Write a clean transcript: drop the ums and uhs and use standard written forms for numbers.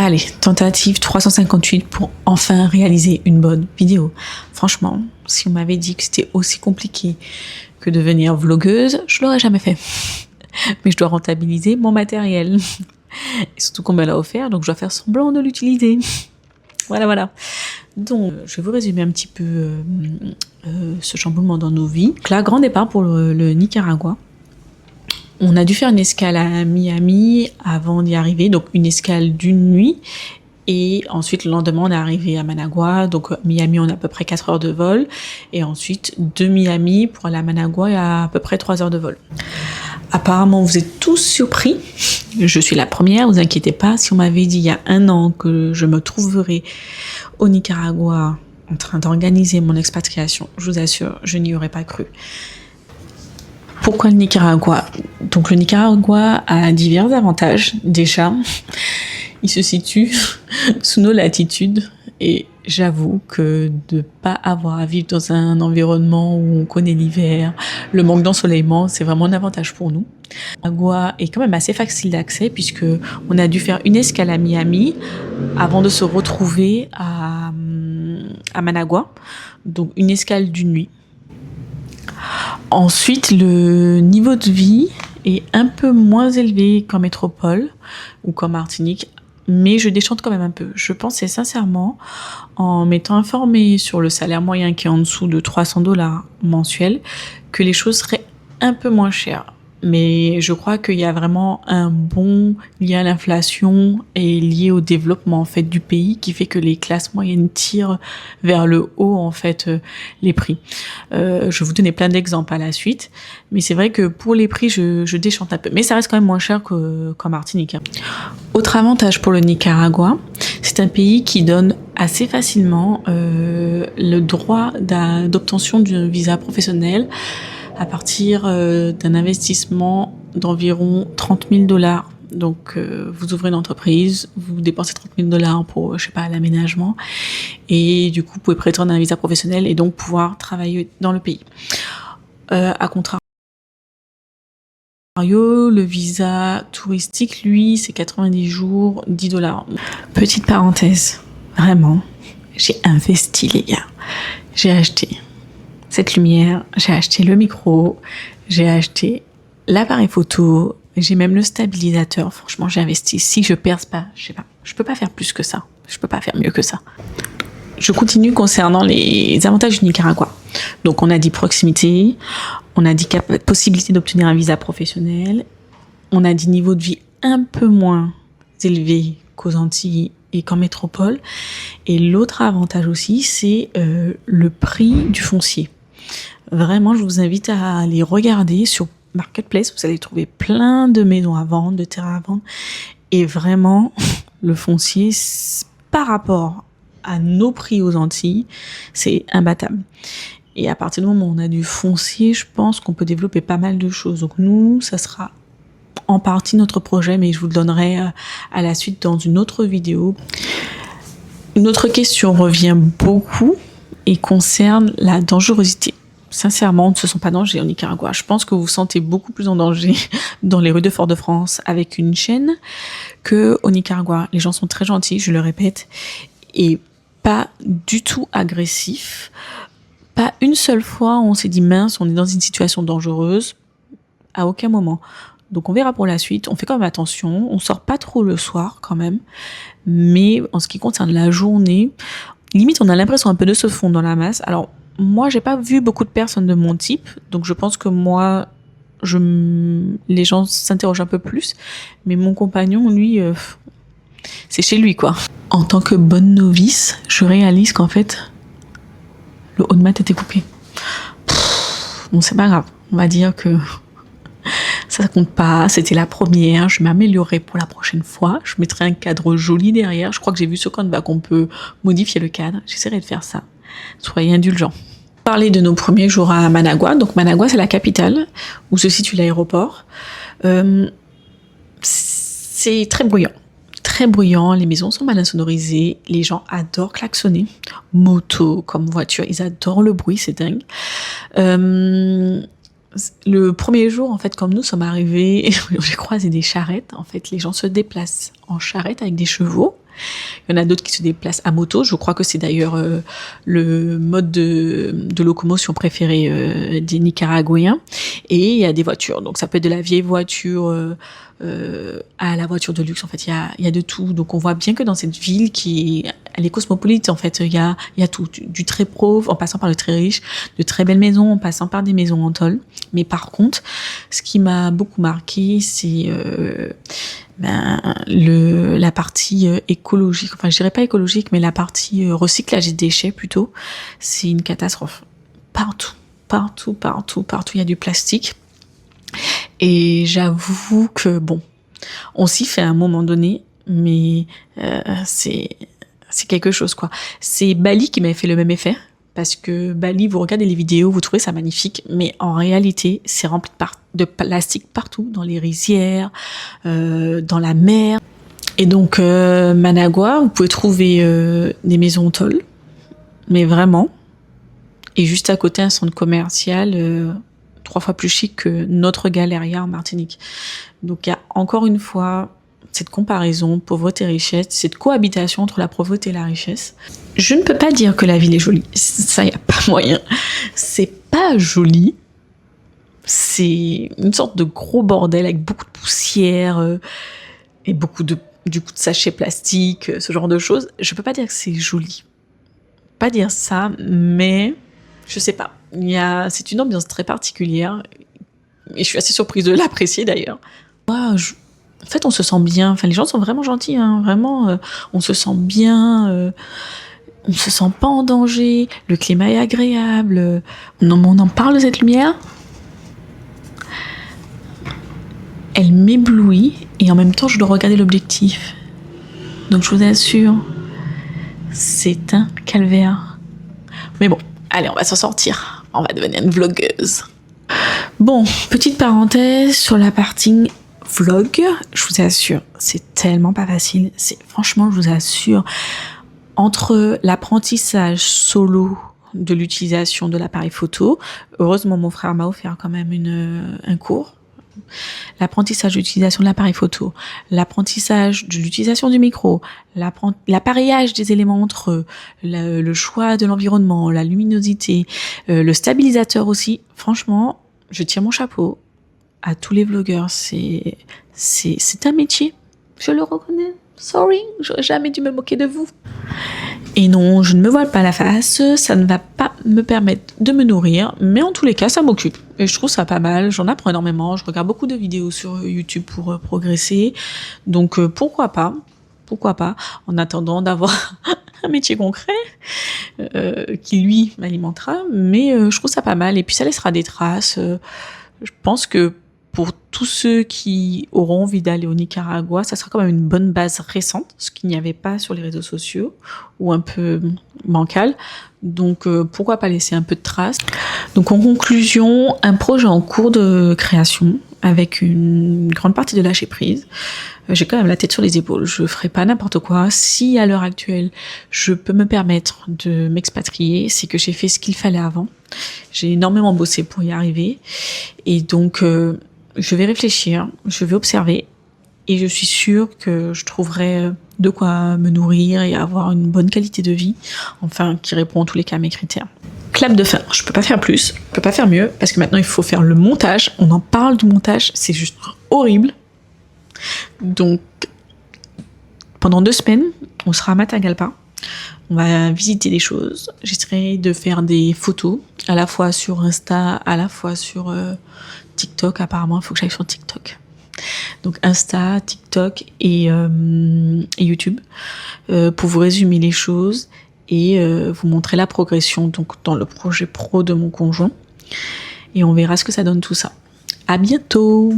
Allez, tentative 358 pour enfin réaliser une bonne vidéo. Franchement, si on m'avait dit que c'était aussi compliqué que devenir vlogueuse, je l'aurais jamais fait. Mais je dois rentabiliser mon matériel. Et surtout qu'on me l'a offert, donc je dois faire semblant de l'utiliser. Voilà. Donc, je vais vous résumer un petit peu ce chamboulement dans nos vies. Donc là, grand départ pour le Nicaragua. On a dû faire une escale à Miami avant d'y arriver, donc une escale d'une nuit. Et ensuite, le lendemain, on est arrivé à Managua. Donc, Miami, on a à peu près 4 heures de vol. Et ensuite, de Miami pour aller à Managua, il y a à peu près 3 heures de vol. Apparemment, vous êtes tous surpris. Je suis la première, vous inquiétez pas. Si on m'avait dit il y a 1 an que je me trouverais au Nicaragua en train d'organiser mon expatriation, je vous assure, je n'y aurais pas cru. Pourquoi le Nicaragua? Donc le Nicaragua a divers avantages. Déjà, il se situe sous nos latitudes et j'avoue que de pas avoir à vivre dans un environnement où on connaît l'hiver, le manque d'ensoleillement, c'est vraiment un avantage pour nous. Le Nicaragua est quand même assez facile d'accès puisque on a dû faire une escale à Miami avant de se retrouver à Managua. Donc une escale d'une nuit. Ensuite, le niveau de vie est un peu moins élevé qu'en métropole ou qu'en Martinique, mais je déchante quand même un peu. Je pensais sincèrement, en m'étant informée sur le salaire moyen qui est en dessous de 300 $ mensuels, que les choses seraient un peu moins chères. Mais je crois qu'il y a vraiment un bond lié à l'inflation et lié au développement en fait du pays qui fait que les classes moyennes tirent vers le haut en fait les prix. Je vais vous donner plein d'exemples à la suite, mais c'est vrai que pour les prix je déchante un peu, mais ça reste quand même moins cher qu'en Martinique. Autre avantage pour le Nicaragua, c'est un pays qui donne assez facilement le droit d'obtention d'un visa professionnel à partir d'un investissement d'environ 30 000 $. Donc, vous ouvrez une entreprise, vous dépensez 30 000 $ pour, je sais pas, l'aménagement, et du coup, vous pouvez prétendre à un visa professionnel et donc pouvoir travailler dans le pays. À contrario, le visa touristique, lui, c'est 90 jours, 10 $. Petite parenthèse, vraiment, j'ai investi, les gars. J'ai acheté cette lumière, j'ai acheté le micro, j'ai acheté l'appareil photo, j'ai même le stabilisateur. Franchement, j'ai investi. Si je perce pas, je sais pas, je peux pas faire plus que ça. Je peux pas faire mieux que ça. Je continue concernant les avantages du Nicaragua. Donc, on a dit proximité, on a dit possibilité d'obtenir un visa professionnel, on a dit niveau de vie un peu moins élevé qu'aux Antilles et qu'en métropole. Et l'autre avantage aussi, c'est le prix du foncier. Vraiment, je vous invite à aller regarder sur Marketplace. Vous allez trouver plein de maisons à vendre, de terrains à vendre. Et vraiment, le foncier, par rapport à nos prix aux Antilles, c'est imbattable. Et à partir du moment où on a du foncier, je pense qu'on peut développer pas mal de choses. Donc nous, ça sera en partie notre projet, mais je vous le donnerai à la suite dans une autre vidéo. Une autre question revient beaucoup et concerne la dangerosité. Sincèrement, on ne se sent pas danger au Nicaragua. Je pense que vous vous sentez beaucoup plus en danger dans les rues de Fort-de-France avec une chaîne que au Nicaragua. Les gens sont très gentils, je le répète, et pas du tout agressifs. Pas une seule fois on s'est dit mince, on est dans une situation dangereuse. À aucun moment. Donc on verra pour la suite. On fait quand même attention. On sort pas trop le soir quand même. Mais en ce qui concerne la journée, limite on a l'impression un peu de se fondre dans la masse. Alors moi, j'ai pas vu beaucoup de personnes de mon type, donc je pense que moi, les gens s'interrogent un peu plus, mais mon compagnon, lui, c'est chez lui, quoi. En tant que bonne novice, je réalise qu'en fait, le haut de mat était coupé. Bon, c'est pas grave, on va dire que ça compte pas, c'était la première, je m'améliorerai pour la prochaine fois, je mettrai un cadre joli derrière, je crois que j'ai vu sur Canva qu'on peut modifier le cadre, j'essaierai de faire ça. Soyez indulgents. Parler de nos premiers jours à Managua. Donc Managua, c'est la capitale où se situe l'aéroport. C'est très bruyant. Très bruyant, les maisons sont mal insonorisées, les gens adorent klaxonner. Moto comme voiture, ils adorent le bruit, c'est dingue. Le premier jour, en fait, comme nous sommes arrivés, j'ai croisé des charrettes. En fait, les gens se déplacent en charrette avec des chevaux. Il y en a d'autres qui se déplacent à moto. Je crois que c'est d'ailleurs le mode de locomotion préféré des Nicaraguayens. Et il y a des voitures. Donc ça peut être de la vieille voiture à la voiture de luxe. En fait, il y a de tout. Donc on voit bien que dans cette ville elle est cosmopolite. En fait, il y a tout, du très pauvre en passant par le très riche, de très belles maisons en passant par des maisons en tôle. Mais par contre, ce qui m'a beaucoup marqué, c'est la partie écologique, enfin je dirais pas écologique, mais la partie recyclage des déchets plutôt, c'est une catastrophe. Partout, il y a du plastique. Et j'avoue que bon, on s'y fait à un moment donné, mais c'est quelque chose quoi. C'est Bali qui m'avait fait le même effet. Parce que Bali, vous regardez les vidéos, vous trouvez ça magnifique, mais en réalité, c'est rempli de plastique partout, dans les rizières, dans la mer. Et donc, Managua, vous pouvez trouver des maisons tôles, mais vraiment. Et juste à côté, un centre commercial 3 fois plus chic que notre Galeria en Martinique. Donc, il y a encore une fois cette comparaison, pauvreté et richesse, cette cohabitation entre la pauvreté et la richesse. Je ne peux pas dire que la ville est jolie. Ça, y a pas moyen. C'est pas joli. C'est une sorte de gros bordel avec beaucoup de poussière et beaucoup de sachets plastiques, ce genre de choses. Je peux pas dire que c'est joli. Pas dire ça, mais je sais pas. C'est une ambiance très particulière et je suis assez surprise de l'apprécier d'ailleurs. En fait, on se sent bien. Enfin, les gens sont vraiment gentils, hein. Vraiment, on se sent bien. On se sent pas en danger. Le climat est agréable. On en parle de cette lumière. Elle m'éblouit et en même temps, je dois regarder l'objectif. Donc, je vous assure, c'est un calvaire. Mais bon, allez, on va s'en sortir. On va devenir une vlogueuse. Bon, petite parenthèse sur la partie vlog, je vous assure, c'est tellement pas facile. Franchement, je vous assure, entre l'apprentissage solo de l'utilisation de l'appareil photo, heureusement mon frère m'a offert quand même un cours, l'apprentissage de l'utilisation de l'appareil photo, l'apprentissage de l'utilisation du micro, l'appareillage des éléments entre eux, le choix de l'environnement, la luminosité, le stabilisateur aussi, franchement, je tire mon chapeau à tous les vlogueurs, c'est un métier, je le reconnais. Sorry, j'aurais jamais dû me moquer de vous. Et non, je ne me voile pas la face, ça ne va pas me permettre de me nourrir, mais en tous les cas, ça m'occupe. Et je trouve ça pas mal, j'en apprends énormément, je regarde beaucoup de vidéos sur YouTube pour progresser. Donc pourquoi pas, en attendant d'avoir un métier concret qui lui m'alimentera, mais je trouve ça pas mal. Et puis ça laissera des traces. Je pense que pour tous ceux qui auront envie d'aller au Nicaragua, ça sera quand même une bonne base récente, ce qu'il n'y avait pas sur les réseaux sociaux, ou un peu bancal. Donc pourquoi pas laisser un peu de traces. Donc en conclusion, un projet en cours de création, avec une grande partie de lâcher prise. J'ai quand même la tête sur les épaules, je ferai pas n'importe quoi. Si à l'heure actuelle, je peux me permettre de m'expatrier, c'est que j'ai fait ce qu'il fallait avant. J'ai énormément bossé pour y arriver. Et donc, je vais réfléchir, je vais observer. Et je suis sûre que je trouverai de quoi me nourrir et avoir une bonne qualité de vie. Enfin, qui répond en tous les cas à mes critères. Clap de fin, je peux pas faire plus, je peux pas faire mieux, parce que maintenant il faut faire le montage. On en parle du montage, c'est juste horrible. Donc, pendant 2 semaines, on sera à Matagalpa. On va visiter des choses. J'essaierai de faire des photos, à la fois sur Insta, à la fois sur TikTok. Apparemment, il faut que j'aille sur TikTok. Donc Insta, TikTok et YouTube pour vous résumer les choses et vous montrer la progression donc dans le projet pro de mon conjoint. Et on verra ce que ça donne tout ça. À bientôt!